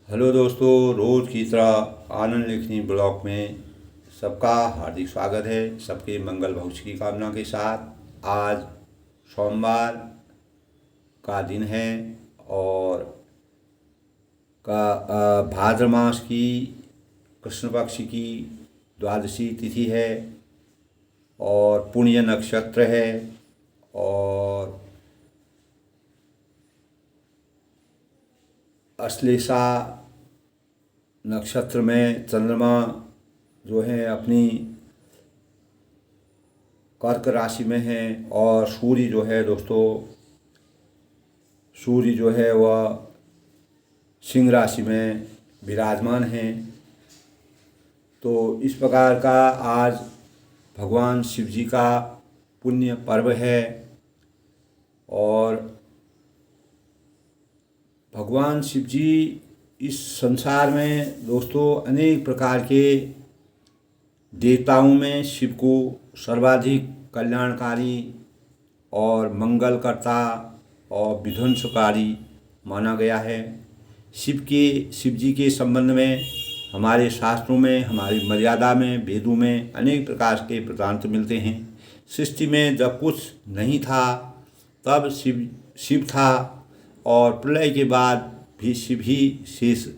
Hello दोस्तों, रोज़ की तरह आनंद लेखनी ब्लॉग में सबका हार्दिक स्वागत है। सबके मंगल भविष्य की कामना के साथ आज सोमवार का दिन है और भाद्र मास की कृष्ण पक्ष की द्वादशी तिथि है और पुण्य नक्षत्र है। और अश्लेषा नक्षत्र में चंद्रमा जो है अपनी कर्क राशि में है और सूर्य जो है दोस्तों, सूर्य जो है वह सिंह राशि में विराजमान है। तो इस प्रकार का आज भगवान शिव जी का पुण्य पर्व है और भगवान शिव जी इस संसार में दोस्तों अनेक प्रकार के देवताओं में शिव को सर्वाधिक कल्याणकारी और मंगलकर्ता और विध्वंसकारी माना गया है। शिव जी के संबंध में हमारे शास्त्रों में, हमारी मर्यादा में, वेदों में अनेक प्रकार के वृत्तांत मिलते हैं। सृष्टि में जब कुछ नहीं था तब शिव था और प्रलय के बाद भी शिव ही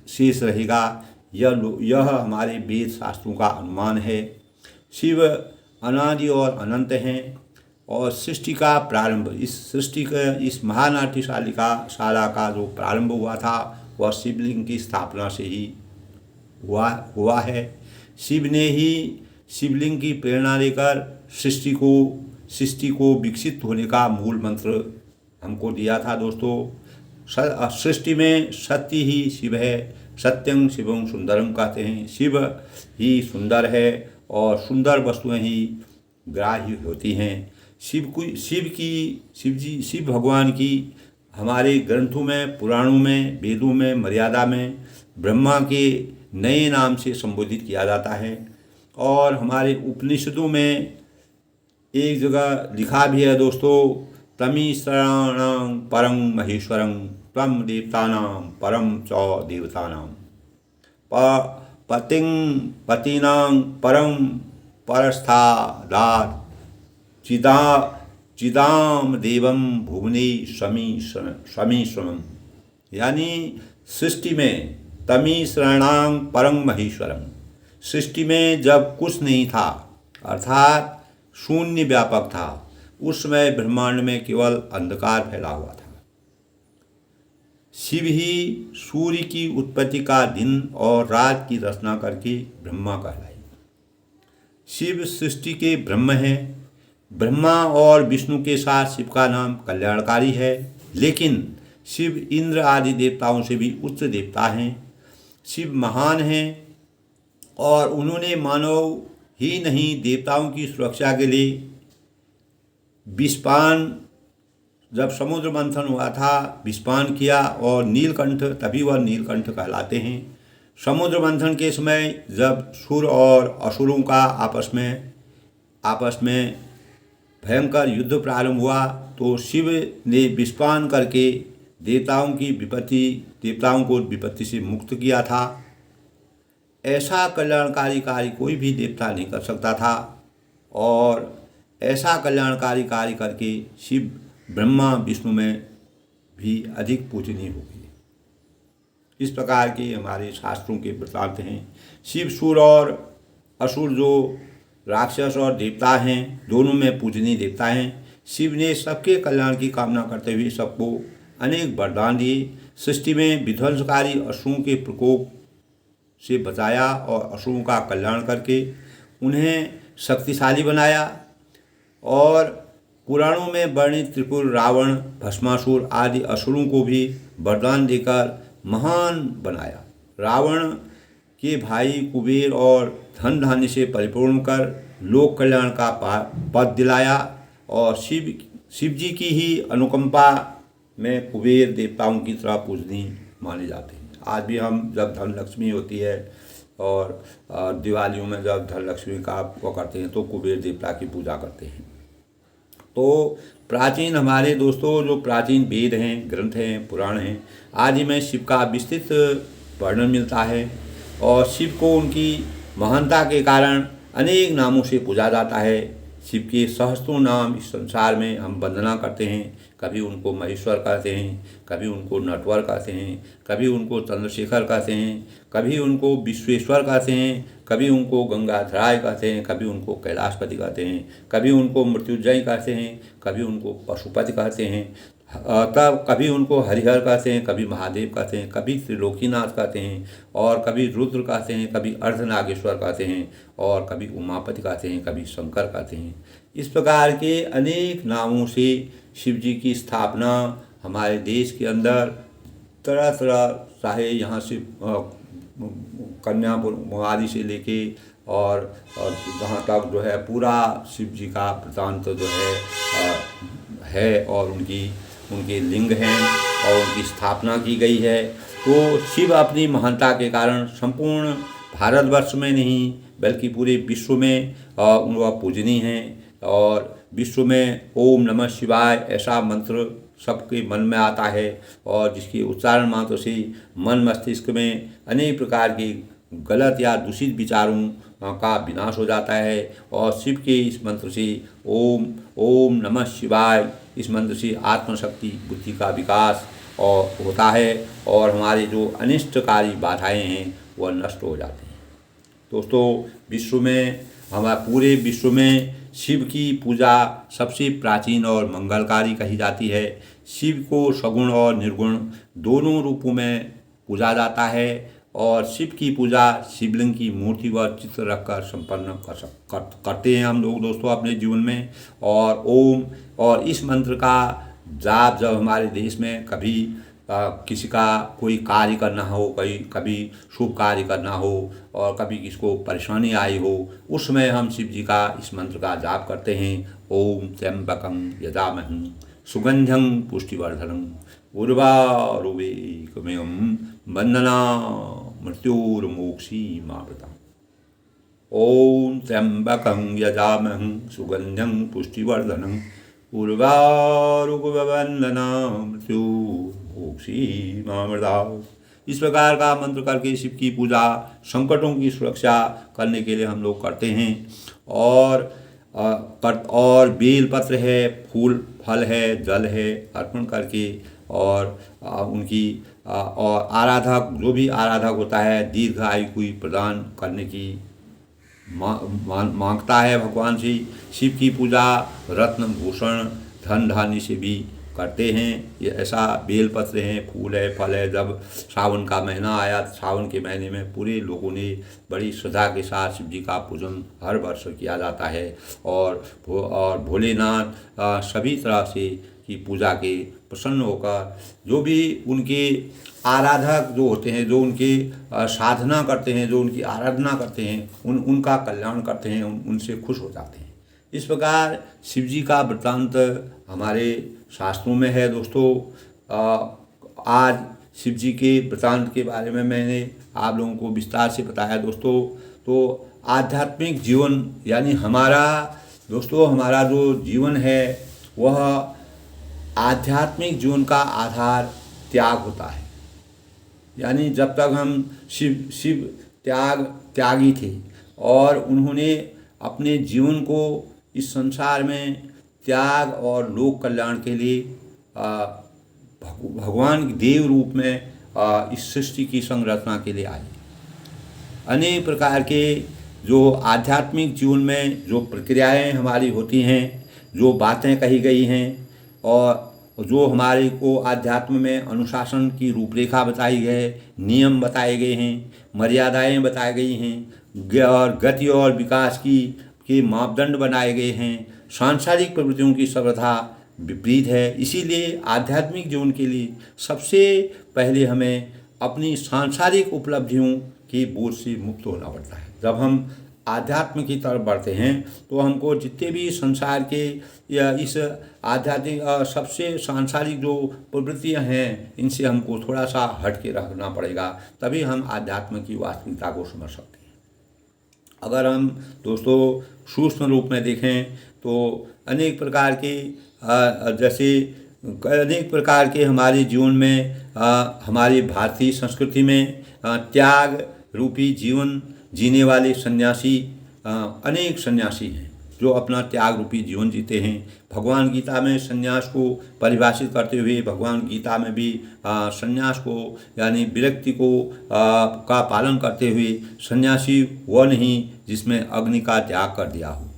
शेष रहेगा। यह हमारे वेद शास्त्रों का अनुमान है। शिव अनादि और अनंत हैं और सृष्टि का प्रारंभ, इस महानाट्यशाला का जो प्रारंभ हुआ था वह शिवलिंग की स्थापना से ही हुआ है। शिव ने ही शिवलिंग की प्रेरणा लेकर सृष्टि को विकसित होने का मूल मंत्र हमको दिया था दोस्तों। सृष्टि में सत्य ही शिव है, सत्यं शिवं सुंदरम कहते हैं। शिव ही सुंदर है और सुंदर वस्तुएं ही ग्राह्य होती हैं। शिव भगवान की हमारे ग्रंथों में, पुराणों में, वेदों में, मर्यादा में ब्रह्मा के नए नाम से संबोधित किया जाता है। और हमारे उपनिषदों में एक जगह लिखा भी है दोस्तों, तमीश्वराणां परं महेश्वरं त्वं देवतानां परं च देवतानां पतीनां परं परस्थादात् चिदाम देवम भुवने समीश्वरम। यानी सृष्टि में तमीश्वराणां परं महेश्वरम, सृष्टि में जब कुछ नहीं था अर्थात शून्य व्यापक था, उस समय ब्रह्मांड में केवल अंधकार फैला हुआ था। शिव ही सूर्य की उत्पत्ति का दिन और रात की रचना करके ब्रह्मा कहलाए। शिव सृष्टि के ब्रह्म हैं। ब्रह्मा और विष्णु के साथ शिव का नाम कल्याणकारी है, लेकिन शिव इंद्र आदि देवताओं से भी उच्च देवता हैं। शिव महान हैं और उन्होंने मानव ही नहीं देवताओं की सुरक्षा के लिए विषपान, जब समुद्र मंथन हुआ था, विषपान किया और नीलकंठ, तभी वह नीलकंठ कहलाते हैं। समुद्र मंथन के समय जब सुर और असुरों का आपस में भयंकर युद्ध प्रारंभ हुआ तो शिव ने विषपान करके देवताओं को विपत्ति से मुक्त किया था। ऐसा कल्याणकारी कार्य कोई भी देवता नहीं कर सकता था और ऐसा कल्याणकारी कार्य करके शिव ब्रह्मा विष्णु में भी अधिक पूजनीय हो गए। इस प्रकार के हमारे शास्त्रों के वृत्तांत हैं। शिव सुर और असुर जो राक्षस और देवता हैं, दोनों में पूजनीय देवता हैं। शिव ने सबके कल्याण की कामना करते हुए सबको अनेक वरदान दिए। सृष्टि में विध्वंसकारी असुरों के प्रकोप से बचाया और असुरों का कल्याण करके उन्हें शक्तिशाली बनाया। और पुराणों में वर्णित त्रिपुर, रावण, भस्मासुर आदि असुरों को भी वरदान देकर महान बनाया। रावण के भाई कुबेर और धन धान्य से परिपूर्ण कर लोक कल्याण का पद दिलाया और शिव जी की ही अनुकंपा में कुबेर देवताओं की तरह पूजनीय माने जाते हैं। आज भी हम जब धन लक्ष्मी होती है और दिवालियों में जब धन लक्ष्मी का वो करते हैं तो कुबेर देवता की पूजा करते हैं। तो प्राचीन हमारे दोस्तों जो प्राचीन वेद हैं, ग्रंथ हैं, पुराण हैं, आदि में शिव का विस्तृत वर्णन मिलता है। और शिव को उनकी महानता के कारण अनेक नामों से पूजा जाता है। शिव के सहस्त्रों नाम इस संसार में हम वंदना करते हैं। कभी उनको महेश्वर कहते हैं, कभी उनको नटवर कहते हैं, कभी उनको चंद्रशेखर कहते हैं, कभी उनको विश्वेश्वर कहते हैं, कभी उनको गंगाधराय कहते हैं, कभी उनको कैलाशपति कहते हैं, कभी उनको मृत्युंजय कहते हैं, कभी उनको पशुपति कहते हैं, तब कभी उनको हरिहर कहते हैं, कभी महादेव कहते हैं, कभी त्रिलोकीनाथ कहते हैं, और कभी रुद्र कहते हैं, कभी अर्धनागेश्वर कहते हैं, और कभी उमापति कहते हैं, कभी शंकर कहते हैं। इस प्रकार के अनेक नामों से शिव जी की स्थापना हमारे देश के अंदर तरह तरह, चाहे यहाँ से कन्याकुमारी से लेके और जहाँ तक जो है पूरा शिव जी का वृत्तांत जो है और उनके लिंग हैं और उनकी स्थापना की गई है। तो शिव अपनी महानता के कारण संपूर्ण भारतवर्ष में नहीं बल्कि पूरे विश्व में उनका पूजनीय हैं। और विश्व में ओम नमः शिवाय ऐसा मंत्र सबके मन में आता है और जिसके उच्चारण मात्र से मन मस्तिष्क में अनेक प्रकार के गलत या दूषित विचारों का विनाश हो जाता है। और शिव के इस मंत्र से ओम ओम नमः शिवाय, इस मंत्र से आत्मशक्ति बुद्धि का विकास और होता है और हमारे जो अनिष्टकारी बाधाएं हैं वह नष्ट हो जाती हैं। दोस्तों, विश्व में हमारे पूरे विश्व में शिव की पूजा सबसे प्राचीन और मंगलकारी कही जाती है। शिव को सगुण और निर्गुण दोनों रूपों में पूजा जाता है और शिव की पूजा शिवलिंग की मूर्ति व चित्र रखकर संपन्न करते हैं हम लोग दोस्तों अपने जीवन में। और ओम और इस मंत्र का जाप जब हमारे देश में कभी किसी का कोई कार्य करना हो, कभी शुभ कार्य करना हो और कभी किसको परेशानी आई हो, उस समय हम शिव जी का इस मंत्र का जाप करते हैं। ओम त्र्यंबकं यजामहे सुगंधं पुष्टिवर्धनम् उर्वारुकमिवं वंदना मृत्युर्मोक्षीमामृतम्। ओम त्र्यंबकं यजामहे सुगंधं पुष्टिवर्धनम् उर्वारुकवंदना मृत्युर्मोक्षीमामृतम्। इस प्रकार का मंत्र करके शिव की पूजा संकटों की सुरक्षा करने के लिए हम लोग करते हैं। और बेलपत्र है, फूल फल है, जल है अर्पण करके और उनकी और आराधक जो भी आराधक होता है दीर्घ आयु को प्रदान करने की मांगता है भगवान से। शिव की पूजा रत्न भूषण धन धान्य से भी करते हैं। ये ऐसा बेलपत्र हैं, फूल है, फल है। जब सावन का महीना आया, सावन के महीने में पूरे लोगों ने बड़ी श्रद्धा के साथ शिव जी का पूजन हर वर्ष किया जाता है और भोलेनाथ सभी तरह से की पूजा के प्रसन्न होकर जो भी उनके आराधक जो होते हैं, जो उनकी साधना करते हैं, जो उनकी आराधना करते हैं, उनका कल्याण करते हैं, उनसे खुश हो जाते हैं। इस प्रकार शिव जी का वृत्तांत हमारे शास्त्रों में है। दोस्तों, आज शिव जी के वृत्तांत के बारे में मैंने आप लोगों को विस्तार से बताया दोस्तों। तो आध्यात्मिक जीवन यानी हमारा जो जीवन है वह आध्यात्मिक जीवन का आधार त्याग होता है। यानी जब तक हम शिव त्यागी थे और उन्होंने अपने जीवन को इस संसार में त्याग और लोक कल्याण के लिए भगवान देव रूप में इस सृष्टि की संरचना के लिए आए। अनेक प्रकार के जो आध्यात्मिक जीवन में जो प्रक्रियाएं हमारी होती हैं, जो बातें कही गई हैं और जो हमारे को आध्यात्म में अनुशासन की रूपरेखा बताई है, नियम बताए गए हैं, मर्यादाएं बताई गई हैं और गति और विकास के मापदंड बनाए गए हैं। सांसारिक प्रवृत्तियों की सर्वथा विपरीत है। इसीलिए आध्यात्मिक जीवन के लिए सबसे पहले हमें अपनी सांसारिक उपलब्धियों के बोझ से मुक्त होना पड़ता है। जब हम आध्यात्म की तरफ बढ़ते हैं तो हमको जितने भी संसार के या इस आध्यात्मिक सबसे सांसारिक जो प्रवृत्तियां हैं इनसे हमको थोड़ा सा हट के रखना पड़ेगा, तभी हम आध्यात्म की वास्तविकता को समझ सकते हैं। अगर हम दोस्तों सूक्ष्म रूप में देखें तो अनेक प्रकार के जैसे अनेक प्रकार के हमारे जीवन में हमारी भारतीय संस्कृति में त्याग रूपी जीवन जीने वाले सन्यासी अनेक सन्यासी हैं जो अपना त्याग रूपी जीवन जीते हैं। भगवान गीता में सन्यास को परिभाषित करते हुए भगवान गीता में भी सन्यास को यानी विरक्ति को का पालन करते हुए सन्यासी वह नहीं जिसमें अग्नि का त्याग कर दिया हो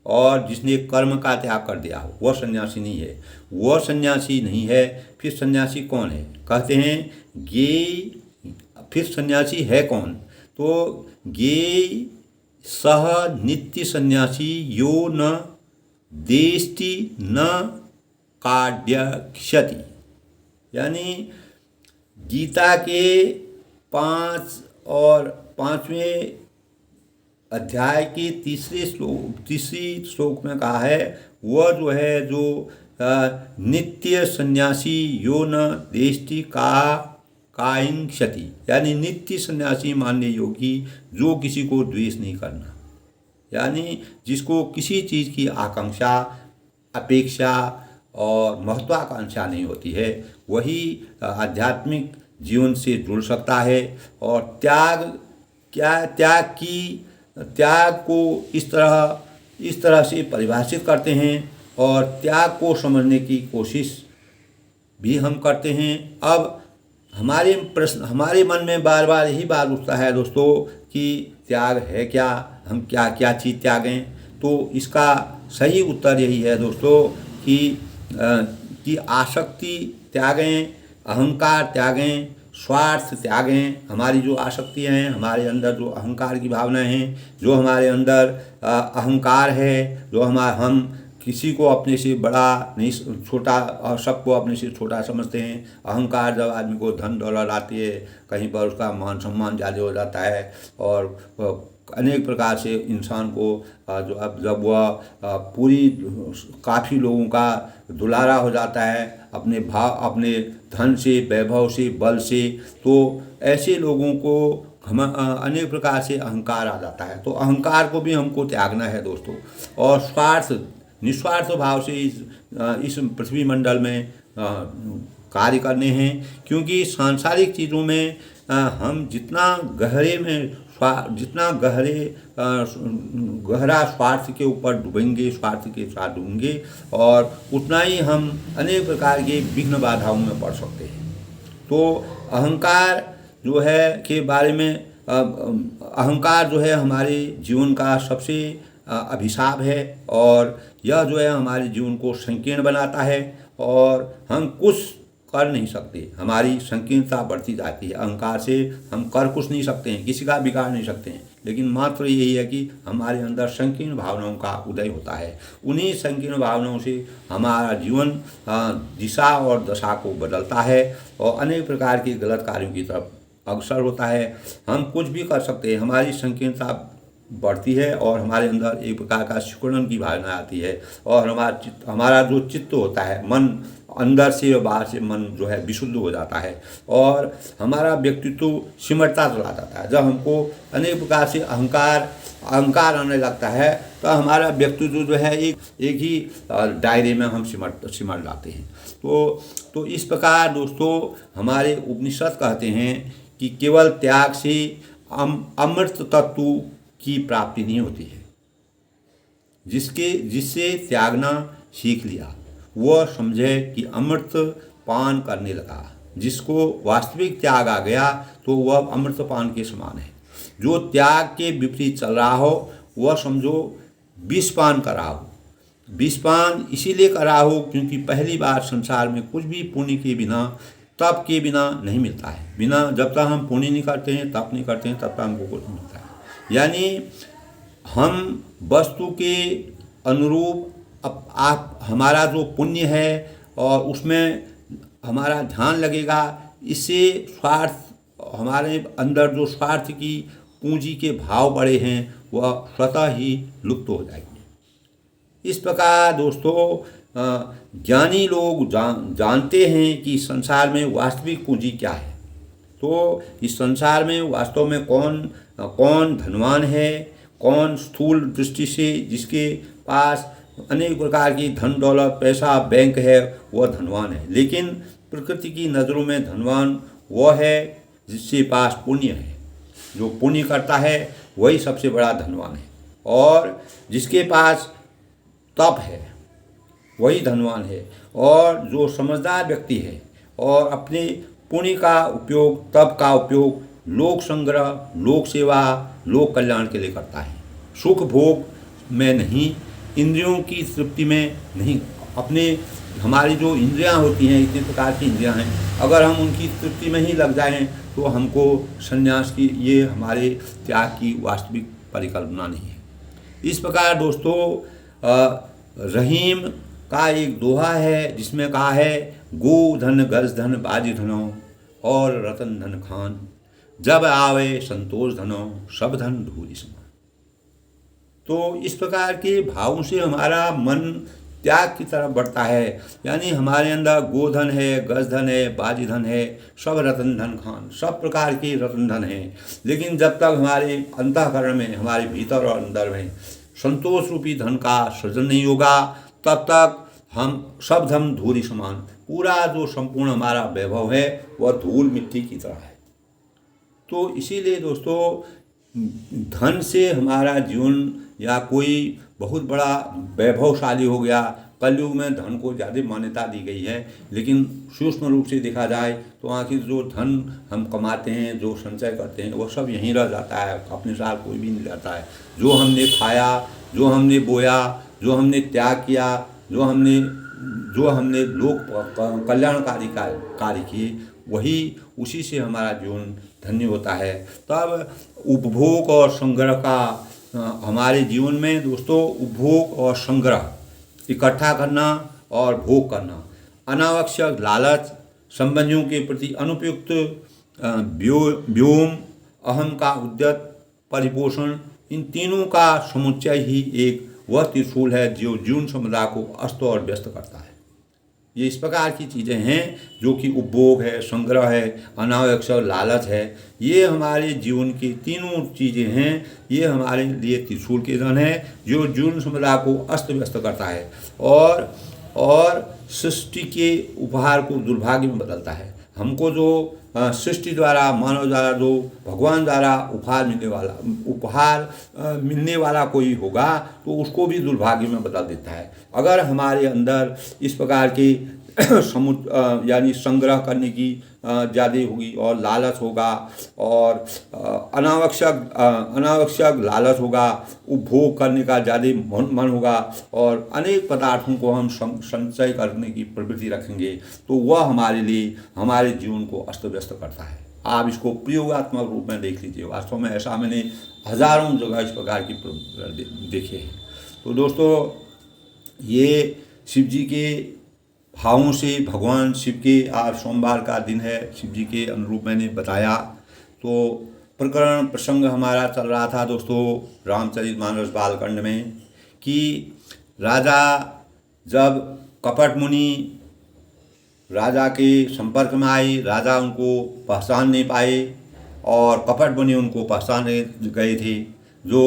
और जिसने कर्म का त्याग कर दिया हो, वह सन्यासी नहीं है। वह सन्यासी नहीं है, फिर सन्यासी कौन है? कहते हैं गे, फिर सन्यासी है कौन? तो गे सह नित्य सन्यासी यो न देष्टि न काड्यक्षति। यानी गीता के 5 और 5वें अध्याय की तीसरी श्लोक में कहा है वह जो है जो नित्य सन्यासी यो न देष्टि कायिंक्षति, यानी नित्य सन्यासी मानने योगी जो किसी को द्वेष नहीं करना, यानी जिसको किसी चीज़ की आकांक्षा अपेक्षा और महत्वाकांक्षा नहीं होती है, वही आध्यात्मिक जीवन से जुड़ सकता है। और त्याग को इस तरह से परिभाषित करते हैं और त्याग को समझने की कोशिश भी हम करते हैं। अब हमारे मन में बार बार यही बात उठता है दोस्तों कि त्याग है क्या, हम क्या क्या चीज़ त्यागें। तो इसका सही उत्तर यही है दोस्तों कि आसक्ति त्यागें, अहंकार त्यागें, स्वार्थ त्यागें। हमारी जो आसक्तियाँ हैं, हमारे अंदर जो अहंकार की भावना हैं, जो हमारे अंदर अहंकार है, जो हम किसी को अपने से बड़ा नहीं छोटा और सबको अपने से छोटा समझते हैं। अहंकार जब आदमी को धन दौलत आती है, कहीं पर उसका मान सम्मान ज़्यादा हो जाता है और अनेक प्रकार से इंसान को जब वह पूरी काफ़ी लोगों का दुलारा हो जाता है अपने धन से, वैभव से, बल से, तो ऐसे लोगों को अनेक प्रकार से अहंकार आ जाता है। तो अहंकार को भी हमको त्यागना है दोस्तों। और निस्वार्थ भाव से इस पृथ्वी मंडल में कार्य करने हैं, क्योंकि सांसारिक चीज़ों में हम जितना गहरा स्वार्थ के ऊपर डूबेंगे, स्वार्थ के साथ डूबेंगे, और उतना ही हम अनेक प्रकार के विघ्न बाधाओं में पड़ सकते हैं। तो अहंकार जो है के बारे में अहंकार जो है हमारे जीवन का सबसे अभिशाप है और यह जो है हमारे जीवन को संकीर्ण बनाता है और हम कुछ कर नहीं सकते। हमारी संकीर्णता बढ़ती जाती है। अहंकार से हम कर कुछ नहीं सकते हैं, किसी का बिगाड़ नहीं सकते हैं, लेकिन मात्र यही है कि हमारे अंदर संकीर्ण भावनाओं का उदय होता है। उन्हीं संकीर्ण भावनाओं से हमारा जीवन दिशा और दशा को बदलता है और अनेक प्रकार के गलत कार्यों की तरफ अग्रसर होता है। हम कुछ भी कर सकते हैं, हमारी संकीर्णता बढ़ती है और हमारे अंदर एक प्रकार का सिकुड़न की भावना आती है और हमारा जो चित्त होता है, मन अंदर से और बाहर से मन जो है विशुद्ध हो जाता है और हमारा व्यक्तित्व सिमटता चला जाता है। जब हमको अनेक प्रकार से अहंकार आने लगता है तो हमारा व्यक्तित्व जो है एक ही दायरे में हम सिमट जाते हैं। तो इस प्रकार दोस्तों हमारे उपनिषद कहते हैं कि केवल त्याग से अमृत तत्व की प्राप्ति नहीं होती है। जिससे त्यागना सीख लिया वह समझे कि अमृत पान करने लगा। जिसको वास्तविक त्याग आ गया तो वह अमृत पान के समान है। जो त्याग के विपरीत चल रहा हो वह समझो विष पान कर रहा हो। विष पान इसीलिए कर रहा हो क्योंकि पहली बार संसार में कुछ भी पुण्य के बिना, तप के बिना नहीं मिलता है। जब तक हम पुण्य नहीं करते हैं, तप नहीं करते हैं, तब तक हमको कुछ नहीं मिलता है। यानी हम वस्तु के अनुरूप हमारा जो पुण्य है और उसमें हमारा ध्यान लगेगा, इससे हमारे अंदर जो स्वार्थ की पूंजी के भाव बड़े हैं वह स्वतः ही लुप्त हो जाएंगे। इस प्रकार दोस्तों ज्ञानी लोग जानते हैं कि संसार में वास्तविक पूंजी क्या है। तो इस संसार में वास्तव में कौन धनवान है, कौन स्थूल दृष्टि से जिसके पास अनेक प्रकार की धन दौलत पैसा बैंक है वह धनवान है, लेकिन प्रकृति की नज़रों में धनवान वह है जिसके पास पुण्य है। जो पुण्य करता है वही सबसे बड़ा धनवान है, और जिसके पास तप है वही धनवान है। और जो समझदार व्यक्ति है और अपने पुण्य का उपयोग, तप का उपयोग लोक संग्रह, लोक सेवा, लोक कल्याण के लिए करता है। सुख भोग में नहीं, इंद्रियों की तृप्ति में नहीं। अपने हमारी जो इंद्रियां होती हैं, इतने प्रकार की इंद्रियां हैं, अगर हम उनकी तृप्ति में ही लग जाएं तो हमको संन्यास की, ये हमारे त्याग की वास्तविक परिकल्पना नहीं है। इस प्रकार दोस्तों रहीम का एक दोहा है जिसमें कहा है, गो धन गज धन बाजी धनो और रतन धन खान, जब आवे संतोष धनो सब धन धूरी समान। तो इस प्रकार के भावों से हमारा मन त्याग की तरफ बढ़ता है। यानी हमारे अंदर गोधन है, गजधन है, बाजीधन है, सब रतन धन खान, सब प्रकार के रतन धन है। लेकिन जब तक हमारे अंतःकरण में, हमारे भीतर और अंदर में संतोष रूपी धन का सृजन नहीं होगा, तब तक हम सब धन धूरी समान, पूरा जो संपूर्ण हमारा वैभव है वह धूल मिट्टी की तरह है। तो इसीलिए दोस्तों धन से हमारा जीवन या कोई बहुत बड़ा वैभवशाली हो गया, कलयुग में धन को ज़्यादा मान्यता दी गई है, लेकिन सूक्ष्म रूप से देखा जाए तो आखिर जो धन हम कमाते हैं, जो संचय करते हैं, वो सब यहीं रह जाता है, अपने साथ कोई भी नहीं रहता है। जो हमने खाया, जो हमने बोया, जो हमने त्याग किया, जो हमने लोक कल्याणकारी कार्य किए, वही उसी से हमारा जीवन धन्य होता है। तब उपभोग और संग्रह का हमारे जीवन में दोस्तों, उपभोग और संग्रह, इकट्ठा करना और भोग करना, अनावश्यक लालच, संबंधियों के प्रति अनुपयुक्त व्योम, अहम का उद्यत परिपोषण, इन तीनों का समुच्चय ही एक वह त्रिशूल है जो जीवन समुदाय को अस्त और व्यस्त करता है। ये इस प्रकार की चीज़ें हैं जो कि उपभोग है, संग्रह है, अनावश्यक लालच है, ये हमारे जीवन की तीनों चीज़ें हैं। ये हमारे लिए त्रिशूल के धन है जो जीवन समुदाय को अस्त व्यस्त करता है और सृष्टि के उपहार को दुर्भाग्य में बदलता है। हमको जो सृष्टि द्वारा, मानव द्वारा, जो भगवान द्वारा उपहार मिलने वाला कोई होगा तो उसको भी दुर्भाग्य में बदल देता है। अगर हमारे अंदर इस प्रकार की यानी संग्रह करने की ज़्यादा होगी और लालच होगा और अनावश्यक लालच होगा, उपभोग करने का ज़्यादा मन होगा और अनेक पदार्थों को हम संचय करने की प्रवृत्ति रखेंगे, तो वह हमारे लिए, हमारे जीवन को अस्त व्यस्त करता है। आप इसको प्रयोगात्मक रूप में देख लीजिए। वास्तव में ऐसा मैंने हज़ारों जगह इस प्रकार की देखे हैं। तो दोस्तों, ये शिव जी के भावों से, भगवान शिव के आज सोमवार का दिन है, शिव जी के अनुरूप मैंने बताया। तो प्रकरण प्रसंग हमारा चल रहा था दोस्तों रामचरितमानस बालकांड में, कि राजा जब कपट मुनि राजा के संपर्क में आए, राजा उनको पहचान नहीं पाए और कपट मुनि उनको पहचाने गए थे। जो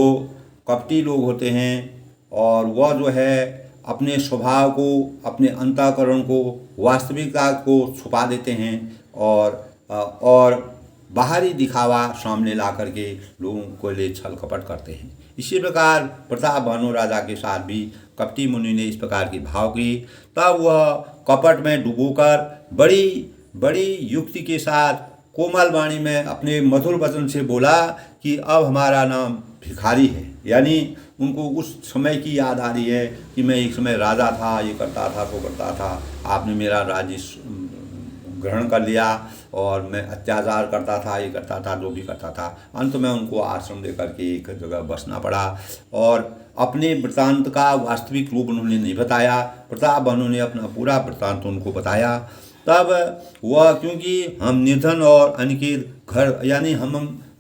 कपटी लोग होते हैं और वह जो है अपने स्वभाव को, अपने अंतःकरण को, वास्तविकता को छुपा देते हैं और बाहरी दिखावा सामने ला करके लोगों को लिए छल कपट करते हैं। इसी प्रकार प्रताप भानु राजा के साथ भी कपटी मुनि ने इस प्रकार की भाव की। तब वह कपट में डूबोकर बड़ी युक्ति के साथ कोमल वाणी में अपने मधुर वचन से बोला कि अब हमारा नाम भिखारी है। यानी उनको उस समय की याद आ रही है कि मैं एक समय राजा था, ये करता था, वो करता था, आपने मेरा राज्य ग्रहण कर लिया और मैं अत्याचार करता था, ये करता था, जो भी करता था। अंत में उनको आश्रम दे करके एक जगह बसना पड़ा और अपने वृत्तांत का वास्तविक रूप उन्होंने नहीं बताया। प्रताप भानु ने अपना पूरा वृत्तांत उनको बताया। तब वह, क्योंकि हम निर्धन और अनिकेत घर, यानी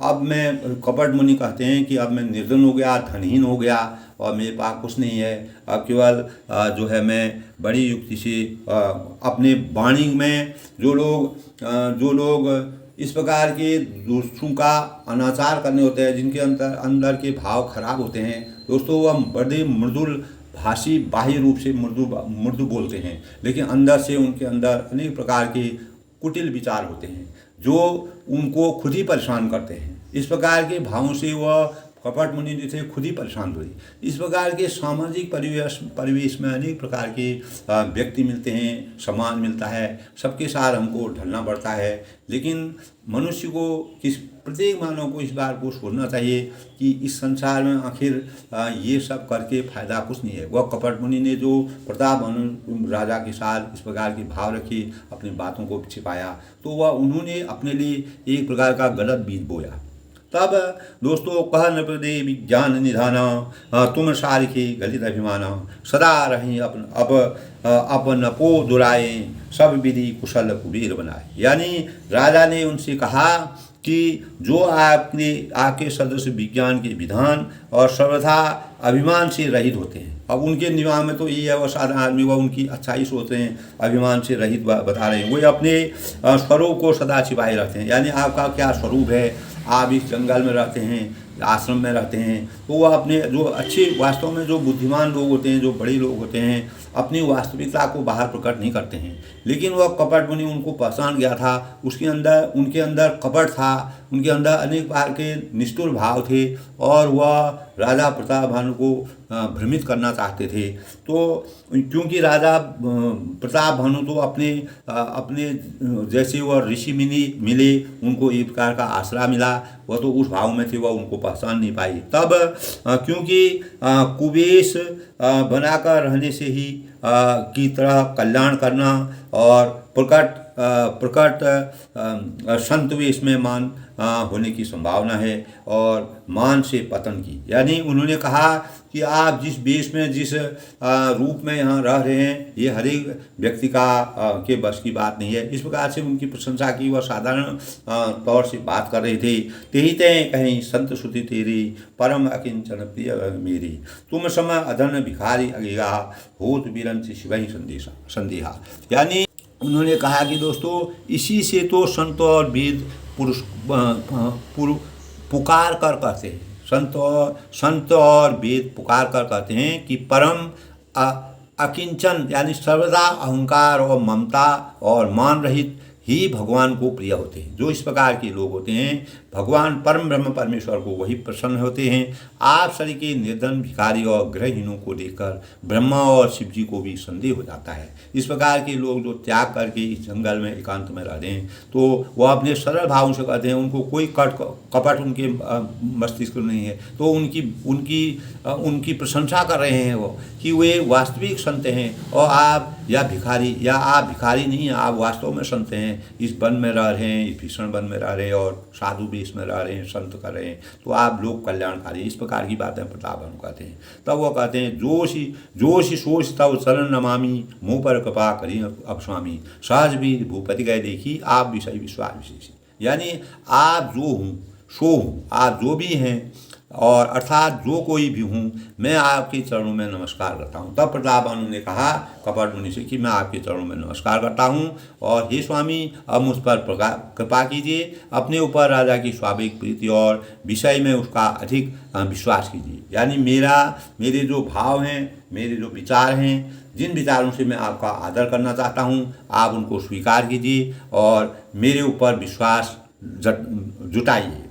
अब मैं, कपट मुनि कहते हैं कि अब मैं निर्धन हो गया, धनहीन हो गया और मेरे पास कुछ नहीं है, अब केवल जो है मैं बड़ी युक्ति से अपने वाणी में जो लोग इस प्रकार के दूसरों का अनाचार करने होते हैं, जिनके अंदर के भाव खराब होते हैं दोस्तों, वह बड़े मृदुल भाषी बाह्य रूप से मृदु मृदु बोलते हैं, लेकिन अंदर से उनके अंदर अनेक प्रकार के कुटिल विचार होते हैं जो उनको खुद ही परेशान करते हैं। इस प्रकार के भावों से वह कपट मुनि जो थे खुद ही परेशान हुए। इस प्रकार के सामाजिक परिवेश में अनेक प्रकार के व्यक्ति मिलते हैं, समाज मिलता है, सबके साथ हमको ढलना पड़ता है। लेकिन मनुष्य को प्रत्येक मानव को इस बात को सोचना चाहिए कि इस संसार में आखिर ये सब करके फायदा कुछ नहीं है। वह कपट मुनि ने जो प्रताप राजा के साथ इस प्रकार के भाव रखे, अपनी बातों को छिपाया, तो वह उन्होंने अपने लिए एक प्रकार का गलत बीज बोया। तब दोस्तों कह नृपदे विज्ञान निधाना तुम सारिखे गलित अभिमाना सदा रही अपन पो दुराए सब विधि कुशल कुबेर बनाए। यानी राजा ने उनसे कहा कि जो आपके सदस्य विज्ञान के विधान और सर्वथा अभिमान से रहित होते हैं। अब उनके निवाह में तो ये है, वह साधारण आदमी वह उनकी अच्छाई सोचते हैं, अभिमान से रहित बता रहे हैं। वे अपने स्वरूप को सदा छिपाए रखते हैं। यानी आपका क्या स्वरूप है, आप इस जंगल में रहते हैं, आश्रम में रहते हैं, तो वह अपने जो अच्छे वास्तव में जो बुद्धिमान लोग होते हैं, जो बड़े लोग होते हैं, अपनी वास्तविकता को बाहर प्रकट नहीं करते हैं। लेकिन वह कपट मुनि उनको पहचान गया था, उनके अंदर कपट था, उनके अंदर अनेक प्रकार के निष्ठुर भाव थे और वह राजा प्रताप भानु को भ्रमित करना चाहते थे। तो क्योंकि राजा प्रताप भानु तो अपने जैसे वह ऋषि मुनि मिले, उनको एक प्रकार का आसरा मिला, वह तो उस भाव में थे, वह उनको पहचान नहीं पाई। तब क्योंकि कुबेश बनाकर रहने से ही की तरह कल्याण करना और प्रकट संत वेश में मान होने की संभावना है और मान से पतन की। यानी उन्होंने कहा कि आप जिस वेश में जिस रूप में यहाँ रह रहे हैं, ये हर एक व्यक्ति के बस की बात नहीं है। इस प्रकार से उनकी प्रशंसा की, वह साधारण तौर से बात कर रहे थे। तेहि ते कहीं संत श्रुति तेरी परम अकिंचन प्रिय मेरी तुम समय अधन भिखारी अगेगा होत बिरंच शिवहि संदेहा। यानी उन्होंने कहा कि दोस्तों इसी से तो संत और वेद पुकार कर कहते हैं, संत और वेद पुकार कर कहते हैं कि परम अकिंचन यानी सर्वदा अहंकार और ममता और मान रहित ही भगवान को प्रिय होते हैं। जो इस प्रकार के लोग होते हैं, भगवान परम ब्रह्म परमेश्वर को वही प्रसन्न होते हैं। आप सभी के निर्धन भिखारी और गृहहीनों को देखकर ब्रह्मा और शिव जी को भी संदेह हो जाता है। इस प्रकार के लोग जो त्याग करके इस जंगल में एकांत में रहते हैं, तो वह अपने सरल भावों से कहते हैं, उनको कोई कपट उनके मस्तिष्क में नहीं है, तो उनकी प्रशंसा कर रहे हैं वो कि वे वास्तविक संत हैं और आप भिखारी नहीं हैं, आप वास्तव में संत हैं। इस वन में रह रहे हैं, इस भीषण वन में रह रहे हैं और साधु वेश में रह रहे हैं, संत कर रहे हैं, तो आप लोग कल्याणकारी। इस प्रकार की बातें प्रताप भानु कहते हैं। तब वो कहते हैं जोशी सोच तब शरण नमामि मुँह पर कृपा करी अब स्वामी सहज भी भूपति गए देखी आप विषय विश्वास विशेषी। यानी आप जो हूँ सो हूँ, आप जो भी हैं और अर्थात जो कोई भी हूँ, मैं आपके चरणों में नमस्कार करता हूँ। तब प्रताप भानु ने कहा कपट मुनि से कि मैं आपके चरणों में नमस्कार करता हूँ और हे स्वामी अब मुझ पर कृपा कीजिए, अपने ऊपर राजा की स्वाभाविक प्रीति और विषय में उसका अधिक विश्वास कीजिए। यानी मेरे जो भाव हैं, मेरे जो विचार हैं, जिन विचारों से मैं आपका आदर करना चाहता हूँ, आप उनको स्वीकार कीजिए और मेरे ऊपर विश्वास जुटाइए।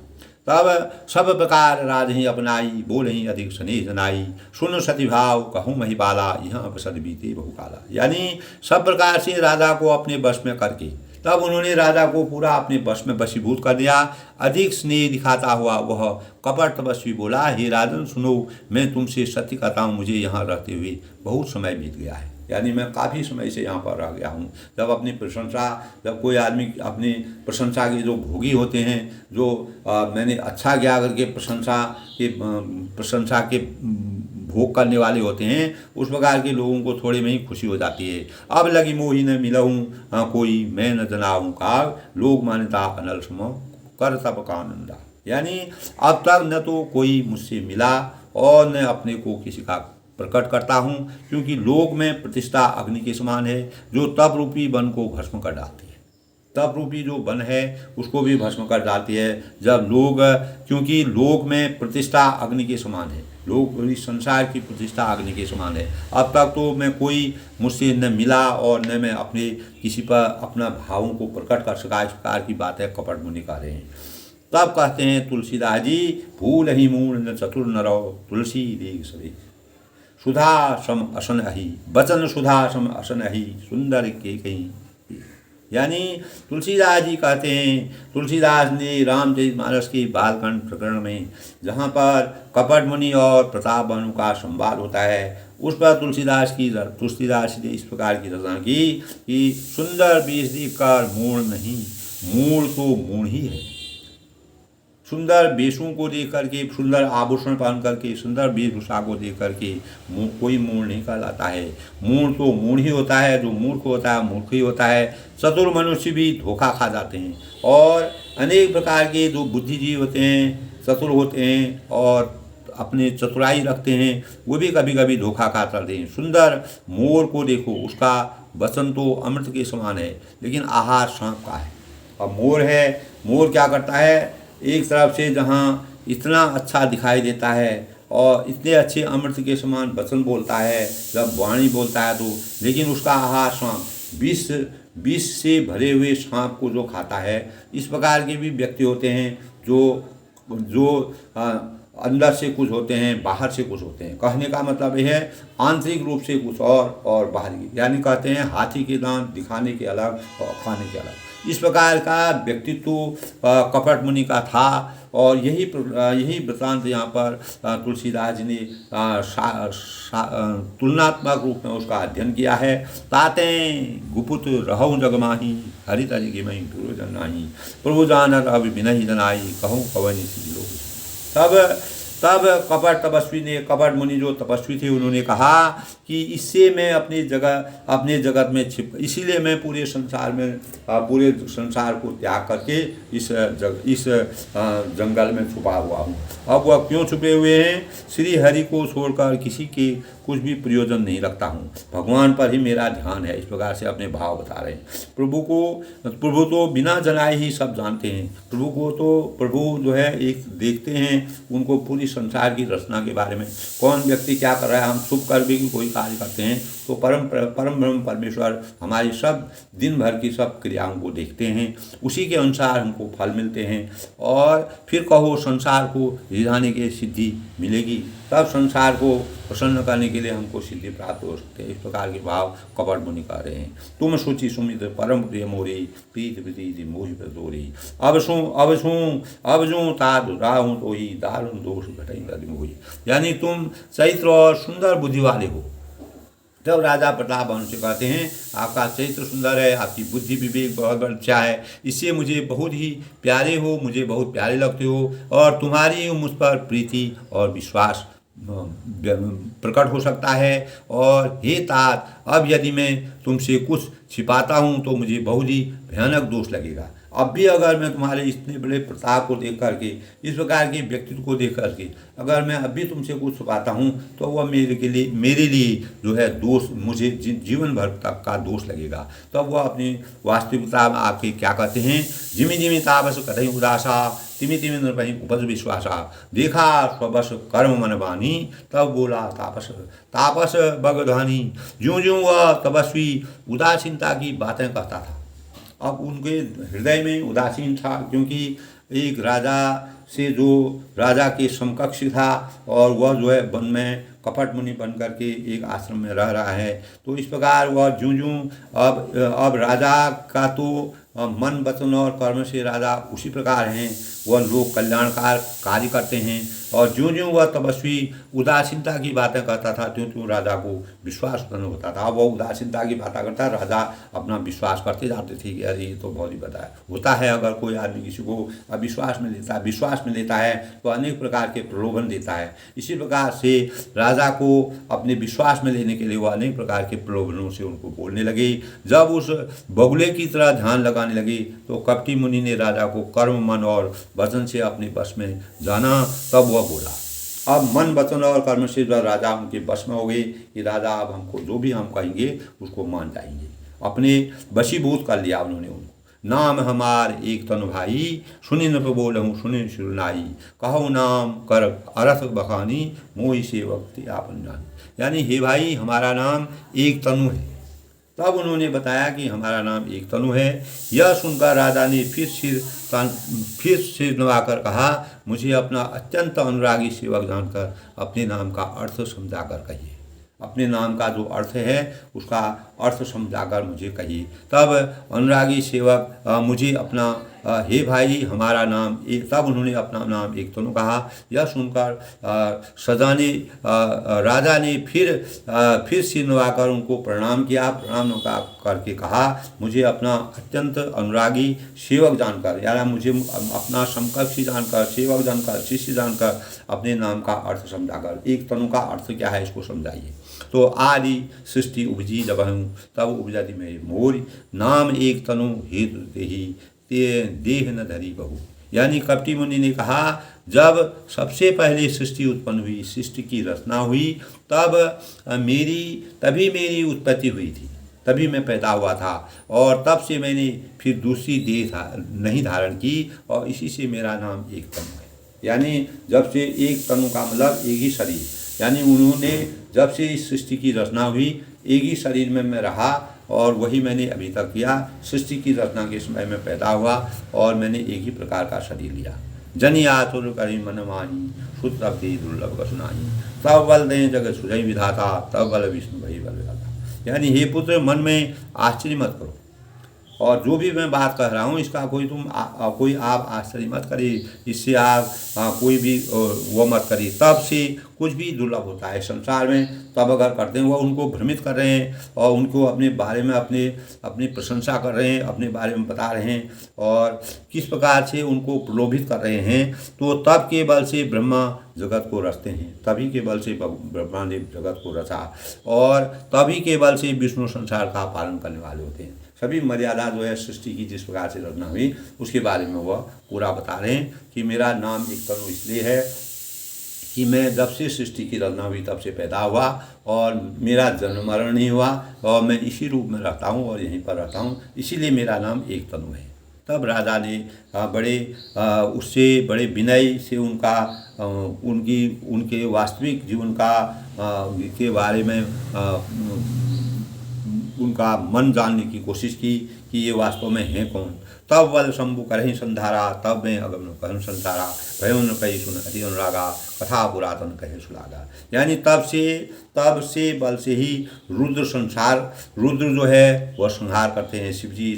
तब सब प्रकार राजहि अपनाई बोलहि अधिक स्नेह जनाई सुन सती भाव कहूँ महिपाला यहाँ अपसद बीते बहुकाला। यानी सब प्रकार से राजा को अपने वश में करके तब उन्होंने राजा को पूरा अपने वश में वशीभूत कर दिया। अधिक स्नेह दिखाता हुआ वह कपट तपस्वी बोला, हे राजन सुनो, मैं तुमसे सत्य कहता हूँ, मुझे यहाँ रहते हुए बहुत समय बीत गया है। यानी मैं काफ़ी समय से यहाँ पर रह गया हूँ। जब कोई आदमी अपनी प्रशंसा के जो भोगी होते हैं, जो मैंने अच्छा किया करके प्रशंसा के भोग करने वाले होते हैं, उस प्रकार के लोगों को थोड़े में ही खुशी हो जाती है। अब लगी मोही न मिलऊँ कोई मैं न जनाऊँ काग लोग मान्यता अनल सम कर तब का आनंदा। यानी अब तक न तो कोई मुझसे मिला और न अपने को किसी का प्रकट करता हूँ, क्योंकि लोक में प्रतिष्ठा अग्नि के समान है जो तप रूपी वन को भस्म कर डालती है। तप रूपी जो वन है उसको भी भस्म कर डालती है। जब लोग, क्योंकि लोक में प्रतिष्ठा अग्नि के समान है, लोग इस संसार की प्रतिष्ठा अग्नि के समान है। अब तक तो मैं कोई मुझसे न मिला और न मैं अपने किसी पर अपना भावों को प्रकट कर सका, इस प्रकार की बात है कपट मुनि कह रहे हैं। तब कहते हैं तुलसीदास जी, भूल ही मूल न चतुर न रहो, तुलसी देख सवे सुधा सम असन अही, बचन सुधा सम असन अही, सुंदर के कहीं। यानी तुलसीदास जी कहते हैं, तुलसीदास ने रामचरितमानस के बालकांड प्रकरण में जहाँ पर कपट मुनि और प्रताप बानु का संवाद होता है, उस पर तुलसीदास ने इस प्रकार की रचना की कि सुंदर बीज देखकर मूल नहीं, मूल तो मूल ही है। सुंदर वेशों को देख करके, सुंदर आभूषण पहन करके, सुंदर वेशभूषा को देख करके कोई मूल नहीं कहलाता है। मूल तो मूल ही होता है, जो मूर्ख होता है मूर्ख ही होता है। चतुर मनुष्य भी धोखा खा जाते हैं और अनेक प्रकार के जो बुद्धिजीवी होते हैं, चतुर होते हैं और अपने चतुराई रखते हैं, वो भी कभी कभी धोखा खा जाते हैं। सुंदर मोर को देखो, उसका वचन तो अमृत के समान है, लेकिन आहार सांप का है। अब मोर है, मोर क्या करता है, एक तरफ से जहाँ इतना अच्छा दिखाई देता है और इतने अच्छे अमृत के समान वचन बोलता है, जब वाणी बोलता है तो, लेकिन उसका आहार सांप विष से भरे हुए सांप को जो खाता है। इस प्रकार के भी व्यक्ति होते हैं जो अंदर से कुछ होते हैं, बाहर से कुछ होते हैं। कहने का मतलब यह है आंतरिक रूप से कुछ और बाहरी, यानी कहते हैं हाथी के दांत दिखाने के अलग और खाने के अलग। इस प्रकार का व्यक्तित्व कपट मुनि का था और यही वृत्तांत यहाँ पर तुलसीदास जी ने तुलनात्मक रूप में उसका अध्ययन किया है। ताते गुपुत रहु जगमाही, हरि तरि गे मही दुर्जन नाही, प्रभु जानत अब बिनहि जनाई, कहूँ कवनि सी लोग। तब कपट मुनि जो तपस्वी थे, उन्होंने कहा कि इससे मैं अपने जगत में इसीलिए मैं पूरे संसार को त्याग करके इस जंगल में छुपा हुआ हूँ। अब वह क्यों छुपे हुए हैं? श्री हरि को छोड़कर किसी के कुछ भी प्रयोजन नहीं रखता हूँ, भगवान पर ही मेरा ध्यान है। इस प्रकार से अपने भाव बता रहे हैं। प्रभु तो बिना जनाए ही सब जानते हैं। प्रभु जो है एक देखते हैं, उनको पूरी संसार की रचना के बारे में, कौन व्यक्ति क्या कर रहा है। हम शुभ कर्म की कोई कार्य करते हैं तो परम ब्रह्म परमेश्वर हमारी सब दिन भर की सब क्रियाओं को देखते हैं, उसी के अनुसार हमको फल मिलते हैं। और फिर कहो संसार को रिझाने की सिद्धि मिलेगी, तब संसार को प्रसन्न करने के लिए हमको सिद्धि प्राप्त हो सकते हैं। इस प्रकार के भाव कपट मुनि कह रहे हैं। तुम सूचि सुमित परम प्रिय मोरी, प्रीत प्रीति मोहि प्रदोरी, अब जो ताद राहूं तो ही दारुण दोष घटाई कर मोही। यानी तुम चैत्र और सुंदर बुद्धि वाले हो। तब राजा प्रताप बानु से कहते हैं, आपका चरित्र सुंदर है, आपकी बुद्धि विवेक बहुत अच्छा है, इससे मुझे बहुत ही प्यारे हो, मुझे बहुत प्यारे लगते हो और तुम्हारी मुझ पर प्रीति और विश्वास प्रकट हो सकता है। और हे तात, अब यदि मैं तुमसे कुछ छिपाता हूँ तो मुझे बहुत ही भयानक दोष लगेगा। अब भी अगर मैं तुम्हारे इतने बड़े प्रताप को देख करके, इस प्रकार के व्यक्तित्व को देख करके अगर मैं अभी तुमसे कुछ छुपाता हूँ तो वह मेरे लिए जो है दोष, मुझे जीवन भर तक का दोष लगेगा। तब वह अपनी वास्तविकता में आके क्या कहते हैं, जिमि जिमि तापस कथई उदासा, तिमि तिमि नृपहि उपज विश्वासा, देखा स्वबस कर्म मन बानी, तब बोला तापस बगधानी। ज्यों ज्यों वह तपस्वी उदासीनता की बातें कहता था, अब उनके हृदय में उदासीन था, क्योंकि एक राजा से जो राजा के समकक्ष था और वह जो है वन में कपट मुनि बन करके एक आश्रम में रह रहा है। तो इस प्रकार वह ज्यों अब राजा का तो मन वचन और कर्म से राजा उसी प्रकार हैं, वह लोक कल्याणकार कार्य करते हैं। और ज्यों ज्यों वह तपस्वी उदासीनता की बातें करता था, त्यों त्यों राजा को विश्वास उत्पन्न होता था। वह उदासीनता की बातें करता, राजा अपना विश्वास करते जाते थे कि अरे ये तो बहुत ही बताया होता है। अगर कोई आदमी किसी को विश्वास में लेता है तो अनेक प्रकार के प्रलोभन देता है। इसी प्रकार से राजा को अपने विश्वास में लेने के लिए वह अनेक प्रकार के प्रलोभनों से उनको बोलने लगे। जब उस बगुले की तरह ध्यान लगाने लगे तो कपटी मुनि ने राजा को कर्म मन और वचन से अपने बस में जाना। तब वह बोला, अब मन वचन और कर्म से जो राजा उनके बस में हो गए कि राजा अब हमको जो भी हम कहेंगे उसको मान जाएंगे। अपने वशीभूत कर लिया उन्होंने उनको। नाम हमार एक तनु भाई, सुनि न बोलहूँ सुनि सुनाई, कहो नाम कर अरथ बखानी, मोहि सेवक ते आपन जानी। यानी हे भाई हमारा नाम एक तनु है। तब उन्होंने बताया कि हमारा नाम एक तनु है। यह सुनकर राजा ने फिर सिर नवाकर कहा, मुझे अपना अत्यंत अनुरागी सेवक जानकर अपने नाम का अर्थ समझाकर कहिए। अपने नाम का जो अर्थ है उसका अर्थ समझाकर मुझे कहिए। तब अनुरागी सेवक मुझे अपना हे भाई हमारा नाम एक, तब उन्होंने अपना नाम एक तनु कहा। यह सुनकर सजाने राजा ने फिर सिर नवाकर उनको प्रणाम किया। प्रणाम करके कहा, मुझे अपना अत्यंत अनुरागी सेवक जानकर, यानी मुझे अपना समकक्षी जानकर, सेवक जानकर, शिष्य जानकर अपने नाम का अर्थ समझाकर, एक तनु का अर्थ क्या है इसको समझाइए। तो आदि सृष्टि उपजी जब हूँ तब उपजति में मोर, नाम एक तनु हेतु देही ते देह न धरी बहु। यानी कपटी मुनि ने कहा, जब सबसे पहले सृष्टि उत्पन्न हुई, सृष्टि की रचना हुई, तभी मेरी उत्पत्ति हुई थी, तभी मैं पैदा हुआ था, और तब से मैंने फिर दूसरी देह नहीं धारण की, और इसी से मेरा नाम एक तनु है। यानी जब से एक तनु का मतलब एक ही शरीर, यानी उन्होंने जब से इस सृष्टि की रचना हुई एक ही शरीर में मैं रहा, और वही मैंने अभी तक किया। सृष्टि की रचना के समय में पैदा हुआ और मैंने एक ही प्रकार का शरीर लिया। जनि आतुर करी मन माही, सुत तब दे दुर्लभ कसुनाही, तब बल दें जगत सुझई विधाता, तब बल विष्णु भई बल विधाता। यानी हे पुत्र, मन में आश्चर्य मत करो, और जो भी मैं बात कह रहा हूँ इसका कोई आप आश्चर्य मत करिए, इससे आप कोई भी वो मत करिए। तब से कुछ भी दुर्लभ होता है संसार में, तब अगर करते हैं, वह उनको भ्रमित कर रहे हैं और उनको अपने बारे में अपनी प्रशंसा कर रहे हैं, अपने बारे में बता रहे हैं और किस प्रकार से उनको प्रलोभित कर रहे हैं। तो तब के बल से ब्रह्मा जगत को रचते हैं, तभी के बल से ब्रह्मा ने जगत को रचा, और तभी के बल से विष्णु संसार का पालन करने वाले होते हैं। सभी मर्यादा जो है सृष्टि की जिस प्रकार से रचना हुई उसके बारे में वह पूरा बता रहे हैं कि मेरा नाम एक तनु इसलिए है कि मैं जब से सृष्टि की रचना हुई तब से पैदा हुआ, और मेरा जन्म मरण नहीं हुआ, और मैं इसी रूप में रहता हूँ और यहीं पर रहता हूँ, इसीलिए मेरा नाम एक तनु है। तब राजा ने उससे बड़े विनय से उनके वास्तविक जीवन के बारे में उनका मन जानने की कोशिश की कि ये वास्तव में हैं कौन। तब बल शंभु करहि संधारा, तब मैं अगम कहन संसारा, भयो न कही सुन अति अनुरागा, कथा पुरातन कहे सुलागा। यानी तब से बल से ही रुद्र जो है वह संहार करते हैं, शिव जी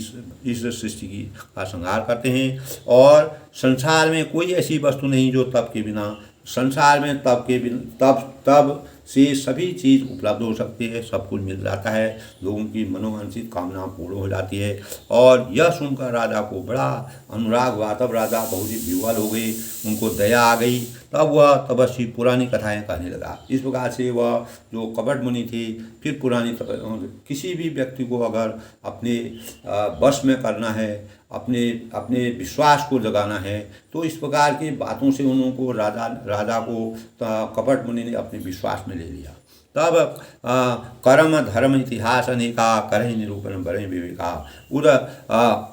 इस सृष्टि का संहार करते हैं, और संसार में कोई ऐसी वस्तु नहीं जो तप के बिना, संसार में तब से सभी चीज़ उपलब्ध हो सकती है, सब कुछ मिल जाता है, लोगों की मनोवांछित कामना पूर्ण हो जाती है। और यह सुनकर राजा को बड़ा अनुराग हुआ। तब राजा बहुत ही विह्वल हो गए, उनको दया आ गई। तब वह तपस्वी पुरानी कथाएं कहने लगा। इस प्रकार से वह जो कपट मुनि थे फिर पुरानी किसी भी व्यक्ति को अगर अपने वश में करना है, अपने विश्वास को जगाना है, तो इस प्रकार की बातों से उनको राजा को कपट मुनि ने अपने विश्वास में ले लिया। तब कर्म धर्म इतिहास अनेका, करहि निरूपण बरहि विवेका,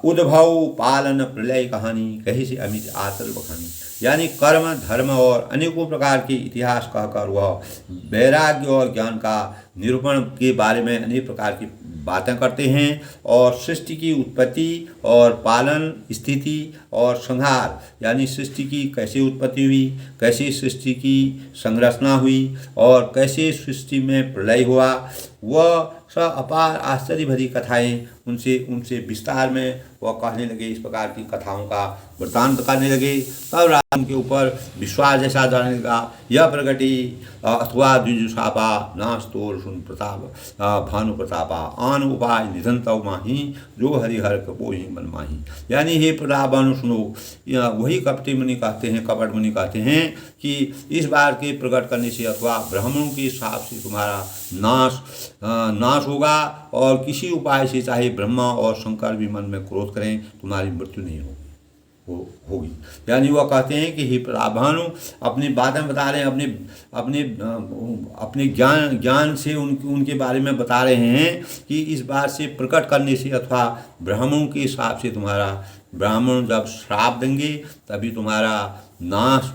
उद्भव पालन प्रलय कहानी, कही से अमित आचल बखानी। यानी कर्म धर्म और अनेकों प्रकार के इतिहास कहकर वह वैराग्य और ज्ञान का निरूपण के बारे में अनेक प्रकार की बातें करते हैं, और सृष्टि की उत्पत्ति और पालन, स्थिति और संहार, यानी सृष्टि की कैसे उत्पत्ति हुई, कैसे सृष्टि की संरचना हुई और कैसे सृष्टि में प्रलय हुआ, वह सब अपार आश्चर्य भरी कथाएं उनसे विस्तार में वह कहने लगे। इस प्रकार की कथाओं का वृत्तांत करने लगे। तब राजा के ऊपर विश्वास जैसा जाने लगा। यह प्रगति अथवा द्विजुषापा, नास्तोर सुन प्रताप, भानु प्रतापा, आन उपाय निधन तव माही, जो हरिहर कपो ही मन माही। यानी हे प्रताप भानु सुनो, वही कपट मुनि कहते हैं कि इस बार के प्रकट करने से अथवा ब्राह्मणों के हिसाब से तुम्हारा नाश होगा, और किसी उपाय से चाहे ब्रह्मा और शंकर भी मन में क्रोध करें तुम्हारी मृत्यु नहीं होगी। होगी। यानी वह कहते हैं कि हे भानु, अपनी बातें बता रहे हैं, अपने अपने ज्ञान से उनके बारे में बता रहे हैं कि इस बात से प्रकट करने से अथवा ब्राह्मणों के हिसाब से तुम्हारा, ब्राह्मण जब श्राप देंगे तभी तुम्हारा नाश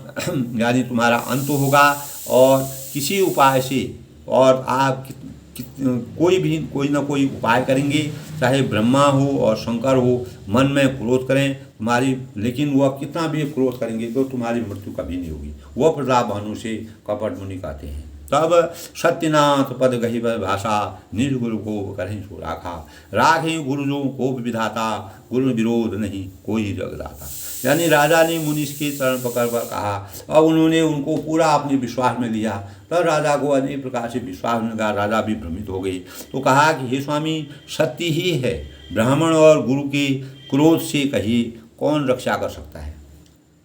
यानी तुम्हारा अंत होगा। और किसी उपाय से, और आप कोई ना कोई उपाय करेंगे, चाहे ब्रह्मा हो और शंकर हो, मन में क्रोध करें तुम्हारी, लेकिन वह कितना भी क्रोध करेंगे तो तुम्हारी मृत्यु कभी नहीं होगी। वह प्रताप भानु से कपट मुनि कहते हैं। तब सत्यनाथ पद गही भाषा, निज गुरु को करें सो राखा, राखें गुरुजों को विधाता, गुरु विरोध नहीं कोई जगदाता। यानी राजा ने मुनीष के चरण पकड़ कर कहा, अब उन्होंने उनको पूरा अपने विश्वास में लिया। तब राजा को अनेक प्रकार से विश्वास में लगा, राजा भी भ्रमित हो गए। तो कहा कि हे स्वामी, सत्य ही है, ब्राह्मण और गुरु के क्रोध से कहीं कौन रक्षा कर सकता है।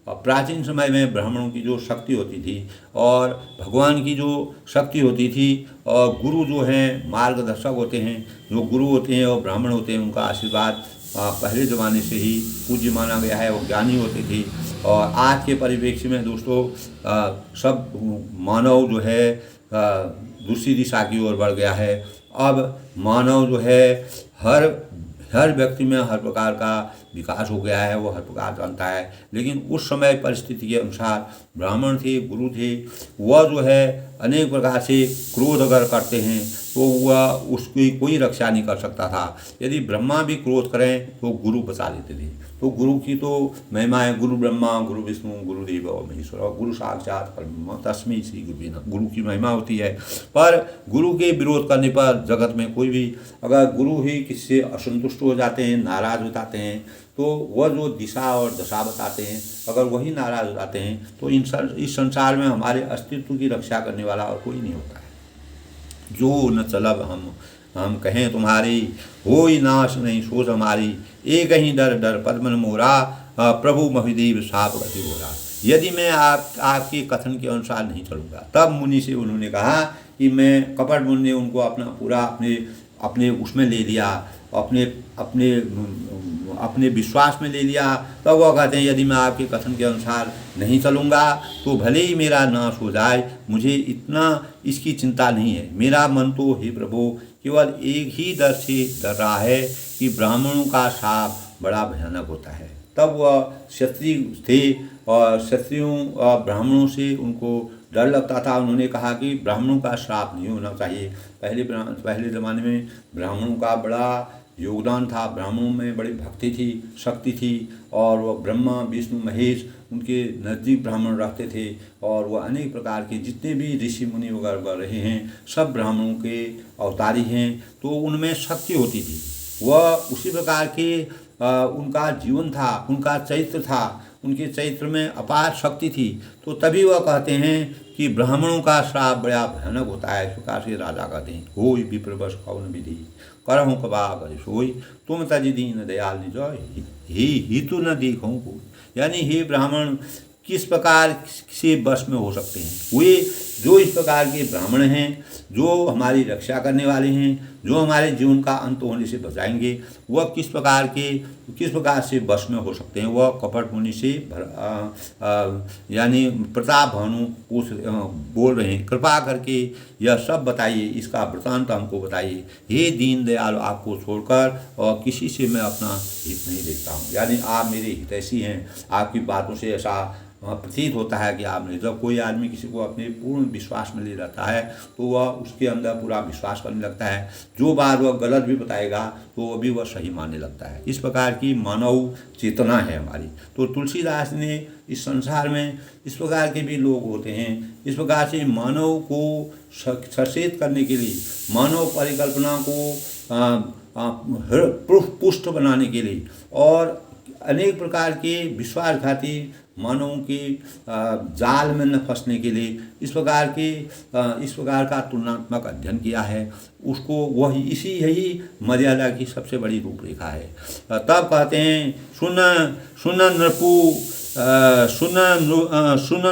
और प्राचीन समय में ब्राह्मणों की जो शक्ति होती थी और भगवान की जो शक्ति होती थी, और गुरु जो हैं मार्गदर्शक होते हैं, जो गुरु होते हैं और ब्राह्मण होते हैं, उनका आशीर्वाद पहले ज़माने से ही पूज्य माना गया है, वो ज्ञानी होते थे। और आज के परिप्रेक्ष्य में दोस्तों सब मानव जो है दूसरी दिशा की ओर बढ़ गया है। अब मानव जो है हर व्यक्ति में हर प्रकार का विकास हो गया है, वो हर प्रकार जानता है। लेकिन उस समय परिस्थिति के अनुसार ब्राह्मण थे, गुरु थे, वह जो है अनेक प्रकार से क्रोध अगर करते हैं तो वह उसकी कोई रक्षा नहीं कर सकता था। यदि ब्रह्मा भी क्रोध करें तो गुरु बचा लेते थे। तो गुरु की तो महिमा है, गुरु ब्रह्मा गुरु विष्णु गुरुदेव और महेश्वर, और गुरु साक्षात परब्रह्म तस्मै श्री गुरुवे नमः, गुरु की महिमा होती है। पर गुरु के विरोध करने पर जगत में कोई भी, अगर गुरु ही किसी से असंतुष्ट हो जाते हैं, नाराज हो जाते हैं, तो वह जो दिशा और दशा बताते हैं, अगर वही नाराज हो जाते हैं तो इस संसार में हमारे अस्तित्व की रक्षा करने वाला और कोई नहीं होता है। जो न चलब हम कहें तुम्हारी, होई नाश नहीं सोच हमारी, एक ही डर पद्मन मोरा, प्रभु महिदेव साप गति बोरा। यदि मैं आपके कथन के अनुसार नहीं चलूँगा। तब मुनि से उन्होंने कहा कि मैं, कपट मुनि ने उनको अपना पूरा अपने उसमें ले लिया, अपने विश्वास में ले लिया। तब वह कहते हैं यदि मैं आपके कथन के अनुसार नहीं चलूँगा तो भले ही मेरा नाश हो जाए, मुझे इतना इसकी चिंता नहीं है। मेरा मन तो हे प्रभु केवल एक ही डर से डर रहा है कि ब्राह्मणों का शाप बड़ा भयानक होता है। तब वह क्षत्रिय थे और क्षत्रियों और ब्राह्मणों से उनको डर लगता था। उन्होंने कहा कि ब्राह्मणों का श्राप नहीं होना चाहिए। पहले ज़माने में ब्राह्मणों का बड़ा योगदान था, ब्राह्मणों में बड़ी भक्ति थी, शक्ति थी, और वह ब्रह्मा विष्णु महेश उनके नज़दीक ब्राह्मण रहते थे। और वह अनेक प्रकार के जितने भी ऋषि मुनि वगैरह रहे हैं सब ब्राह्मणों के अवतारी हैं। तो उनमें शक्ति होती थी, वह उसी प्रकार के उनका जीवन था, उनका चरित्र था, उनके चरित्र में अपार शक्ति थी। तो तभी वह कहते हैं कि ब्राह्मणों का श्राप बड़ा भयानक होता है। इस प्रकार से राजा कहते हैं, होई विप्रवश कौन विधि, करहूँ कबा कर सोई, तुम तज दीन दयाल निजय, ही तो न देखूँ कोई। यानी हे ब्राह्मण किस प्रकार से बस में हो सकते हैं वे जो इस प्रकार के ब्राह्मण हैं, जो हमारी रक्षा करने वाले हैं, जो हमारे जीवन का अंत होने से बचाएंगे, वह किस प्रकार से बस में हो सकते हैं। वह कपट मुनि से यानी प्रताप भानु बोल रहे हैं, कृपा करके यह सब बताइए, इसका वृतांत हमको बताइए। हे दीन दयाल, आपको छोड़कर और किसी से मैं अपना हित नहीं देखता हूँ। यानी आप मेरे हितैषी हैं। आपकी बातों से ऐसा प्रतीत होता है कि आपने, जब कोई आदमी किसी को अपने पूर्ण विश्वास में ले रहता है तो वह उसके अंदर पूरा विश्वास करने लगता है। जो बात वह गलत भी बताएगा तो वो भी वह सही मानने लगता है। इस प्रकार की मानव चेतना है हमारी। तो तुलसीदास ने इस संसार में इस प्रकार के भी लोग होते हैं। इस प्रकार से मानव को सचेत करने के लिए, मानव परिकल्पना को पुष्ट बनाने के लिए और अनेक प्रकार के विश्वासघाती मानवों के जाल में न फंसने के लिए इस प्रकार का तुलनात्मक अध्ययन किया है। उसको वही यही मर्यादा की सबसे बड़ी रूपरेखा है। तब कहते हैं, सुन नृपु सुन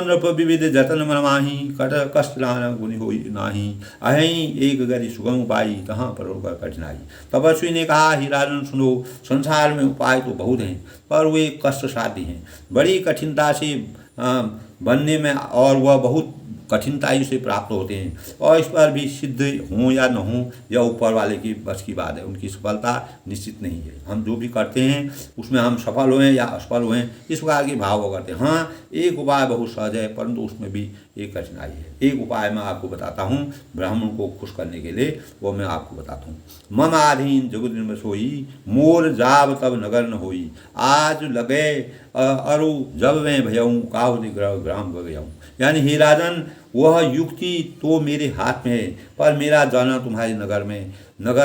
नृप विविध जतन मनमाही कट कष्ट लान गुनि होई नाही अहि एक गति सुगम उपाय कहाँ पर होकर कठिनाई। तपस्वी ने कहा, ही राजन सुनो, संसार में उपाय तो बहुत हैं पर वे कष्ट साध्य हैं, बड़ी कठिनता से बनने में, और वह बहुत कठिनताई से प्राप्त होते हैं, और इस पर भी सिद्ध हों या न हों यह ऊपर वाले की बस की बात है, उनकी सफलता निश्चित नहीं है। हम जो भी करते हैं उसमें हम सफल हुए या असफल हुए इस प्रकार के भाव वो करते हैं। हाँ, एक उपाय बहुत सहज है परंतु उसमें भी एक कठिनाई है। एक उपाय मैं आपको बताता हूँ ब्राह्मण को खुश करने के लिए, वो मैं आपको बताता हूँ। मम आधीन जगत में सोई, मोर जाब तब नगर न होई, आज लगे अरु जब मैं भयऊँ काहु ग्राम गयाऊँ। यानी हे राजन, वह युक्ति तो मेरे हाथ में है पर मेरा जाना तुम्हारे नगर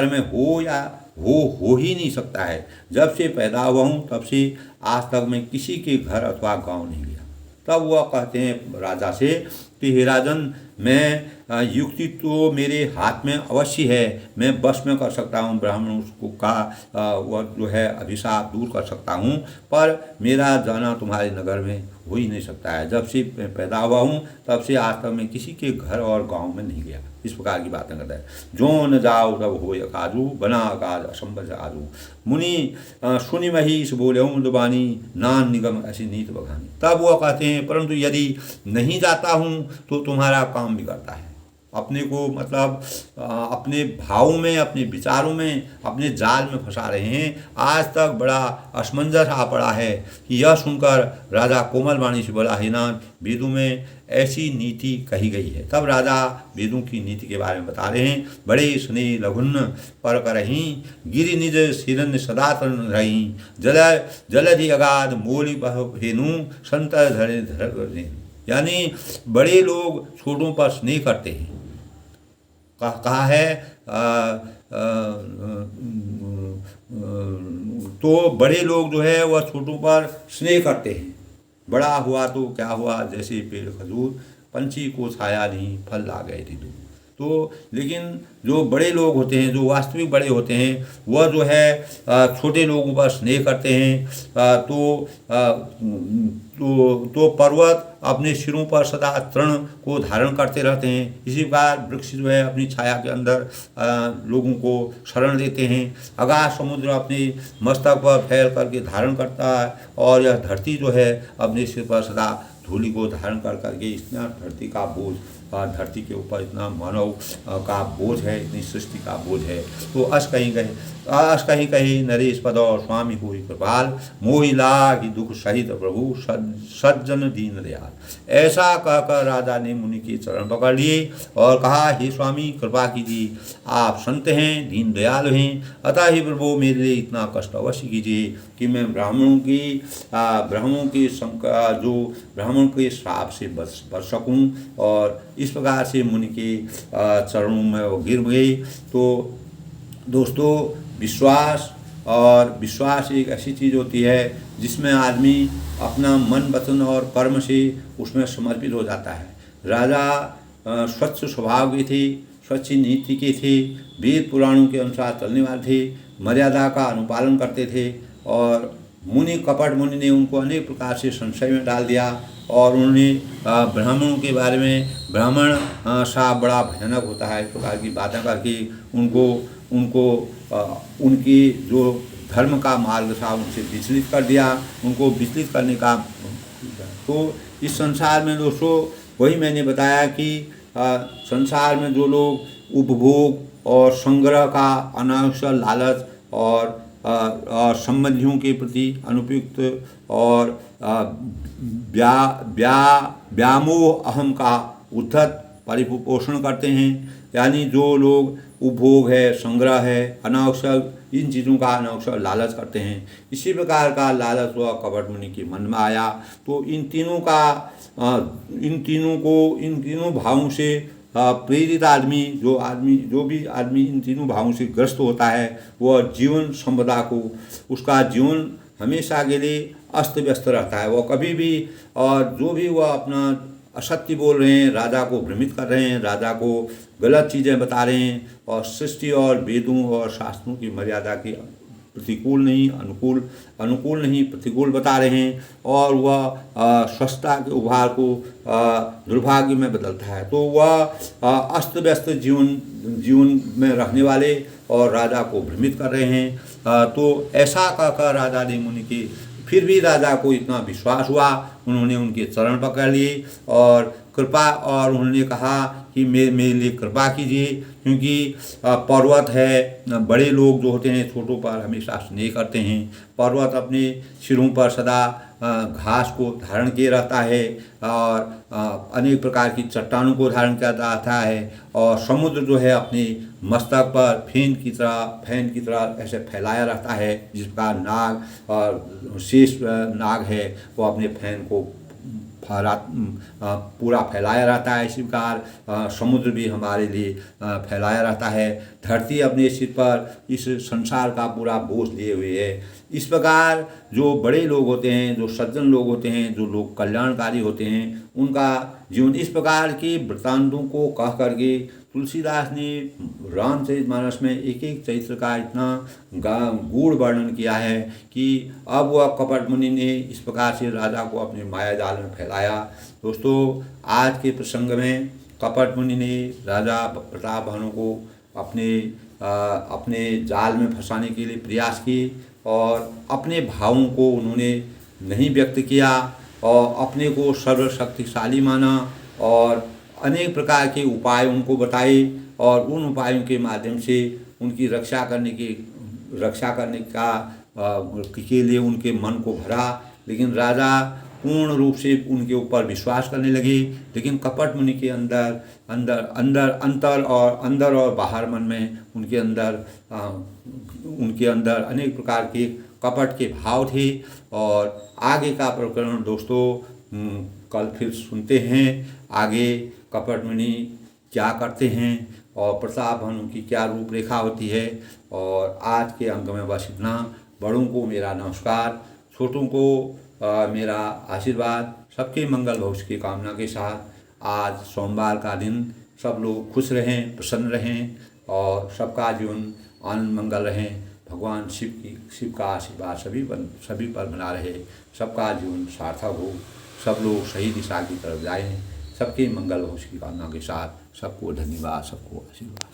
में हो या हो ही नहीं सकता है। जब से पैदा हुआ हूँ तब से आज तक मैं किसी के घर अथवा गांव नहीं गया। तब वह कहते हैं राजा से कि हे राजन, मैं युक्ति तो मेरे हाथ में अवश्य है, मैं बस में कर सकता हूँ, ब्राह्मण उसको का वह जो है अभिशाप दूर कर सकता हूँ, पर मेरा जाना तुम्हारे नगर में हो ही नहीं सकता है। जब से पैदा हुआ हूँ तब से आज तक मैं किसी के घर और गांव में नहीं गया। इस प्रकार की बातें करता है। जो न जाओ तब हो काजू, बना काज असंभव आजू। मुनि सुनि महीश बोले मृदुबानी, नान निगम ऐसी नीत बखानी। तब वह कहते हैं, परंतु यदि नहीं जाता हूँ तो तुम्हारा काम बिगड़ता है। अपने को मतलब अपने भावों में, अपने विचारों में, अपने जाल में फंसा रहे हैं। आज तक बड़ा असमंजस आ पड़ा है कि यह सुनकर राजा कोमल वाणी से बोला, हे नाथ, वेदों में ऐसी नीति कही गई है। तब राजा वेदों की नीति के बारे में बता रहे हैं। बड़े स्नेह लघुन्न पर करही, गिरि निज सिरन सदा तरन रही, जलधि अगाध मोली हेनु संत धरे धर। यानी बड़े लोग छोटों पर स्नेह करते हैं। कहा है तो बड़े लोग जो है वह छोटों पर स्नेह करते हैं। बड़ा हुआ तो क्या हुआ, जैसे पेड़ खजूर, पंछी को छाया नहीं, फल ला गए थे दूर। तो लेकिन जो बड़े लोग होते हैं, जो वास्तविक बड़े होते हैं, वह जो है छोटे लोगों पर स्नेह करते हैं। तो पर्वत अपने सिरों पर सदा तृण को धारण करते रहते हैं। इसी प्रकार वृक्ष जो है अपनी छाया के अंदर लोगों को शरण देते हैं। आकाश समुद्र अपने मस्तक पर फैल करके धारण करता है, और यह धरती जो है अपने सिर पर सदा धूलि को धारण कर करके इतना धरती का बोझ, धरती के ऊपर इतना मानव का बोझ है, इतनी सृष्टि का बोझ है। तो अस कहीं कहीं नरेश पद और स्वामी हुई कृपाल, मोहि लागी दुख सहित प्रभु सज्जन दीन दयाल। ऐसा कहकर राजा ने मुनि के चरण पकड़ लिए और कहा, हे स्वामी, कृपा कीजिए, आप संत हैं, दीन दयाल हैं, अतः ही प्रभु मेरे लिए इतना कष्ट अवश्य कीजिए कि मैं ब्राह्मणों के श्राप से बच सकूं। और इस प्रकार से मुनि के चरणों में वो गिर गए। तो दोस्तों, विश्वास एक ऐसी चीज़ होती है जिसमें आदमी अपना मन, वचन और कर्म से उसमें समर्पित हो जाता है। राजा स्वच्छ स्वभाव के थे, स्वच्छ नीति के थे, वेद पुराणों के अनुसार चलने वाले थे, मर्यादा का अनुपालन करते थे। और कपट मुनि ने उनको अनेक प्रकार से संशय में डाल दिया, और उन्होंने ब्राह्मणों के बारे में, ब्राह्मण साहब बड़ा भयानक होता है, इस प्रकार की बातें करके उनको उनकी जो धर्म का मार्ग था उनसे विचलित कर दिया, उनको विचलित करने का। तो इस संसार में दोस्तों, वही मैंने बताया कि संसार में जो लोग उपभोग और संग्रह का अनावश्यक लालच और संबंधियों के प्रति अनुपयुक्त और व्यामोह अहम का उद्धत परिपोषण करते हैं। यानी जो लोग उपभोग है, संग्रह है, अनावश्यक इन चीज़ों का अनावश्यक लालच करते हैं, इसी प्रकार का लालच वह कपट मुनि के मन में आया। तो इन तीनों भावों से प्रेरित आदमी, जो भी आदमी इन तीनों भावों से ग्रस्त होता है, वह जीवन संपदा को, उसका जीवन हमेशा के लिए अस्त व्यस्त रहता है। वह कभी भी, और जो भी वह अपना असत्य बोल रहे हैं, राजा को भ्रमित कर रहे हैं, राजा को गलत चीज़ें बता रहे हैं, और सृष्टि और वेदों और शास्त्रों की मर्यादा की प्रतिकूल नहीं, अनुकूल नहीं, प्रतिकूल बता रहे हैं, और वह स्वस्थता के उभार को दुर्भाग्य में बदलता है। तो वह अस्त व्यस्त जीवन में रहने वाले और राजा को भ्रमित कर रहे हैं। तो ऐसा कहकर राजा ने मुनि के, फिर भी राजा को इतना विश्वास हुआ, उन्होंने उनके चरण पकड़ लिए और कृपा, और उन्होंने कहा कि मेरे लिए कृपा कीजिए, क्योंकि पर्वत है, बड़े लोग जो होते हैं छोटों पर हमेशा स्नेह करते हैं। पर्वत अपने सिरों पर सदा घास को धारण किए रहता है और अनेक प्रकार की चट्टानों को धारण करता रहता है, और समुद्र जो है अपने मस्तक पर फैन की तरह ऐसे फैलाया रहता है। जिस प्रकार नाग और शेष नाग है वो अपने फैन को पूरा फैलाया रहता है, इसी प्रकार समुद्र भी हमारे लिए फैलाया रहता है। धरती अपने सिर पर इस संसार का पूरा बोझ लिए हुए है। इस प्रकार जो बड़े लोग होते हैं, जो सज्जन लोग होते हैं, जो लोग कल्याणकारी होते हैं, उनका जीवन इस प्रकार की वृत्तांतों को कह करके तुलसीदास ने रामचरितमानस में एक एक चरित्र का इतना गूढ़ वर्णन किया है कि अब वह कपट मुनि ने इस प्रकार से राजा को अपने माया जाल में फैलाया। दोस्तों, आज के प्रसंग में कपट मुनि ने राजा प्रताप भानु को अपने जाल में फंसाने के लिए प्रयास किए, और अपने भावों को उन्होंने नहीं व्यक्त किया और अपने को सर्वशक्तिशाली माना, और अनेक प्रकार के उपाय उनको बताए, और उन उपायों के माध्यम से उनकी रक्षा करने के लिए उनके मन को भरा। लेकिन राजा पूर्ण रूप से उनके ऊपर विश्वास करने लगे। लेकिन कपट मुनि के अंदर और बाहर मन में उनके अंदर अनेक प्रकार के कपट के भाव थे। और आगे का प्रकरण दोस्तों कल फिर सुनते हैं, आगे कपट मुनि क्या करते हैं और प्रताप भानु की क्या रूपरेखा होती है। और आज के अंक में बस इतना। बड़ों को मेरा नमस्कार, छोटों को मेरा आशीर्वाद। सबके मंगल भविष्य की कामना के साथ आज सोमवार का दिन सब लोग खुश रहें, प्रसन्न रहें और सबका जीवन आनंद मंगल रहें। भगवान शिव का आशीर्वाद सभी पर बना रहे, सबका जीवन सार्थक हो, सब लोग सही दिशा की तरफ जाएं। सबके मंगल भविष्य की कामना के साथ सबको धन्यवाद, सबको आशीर्वाद।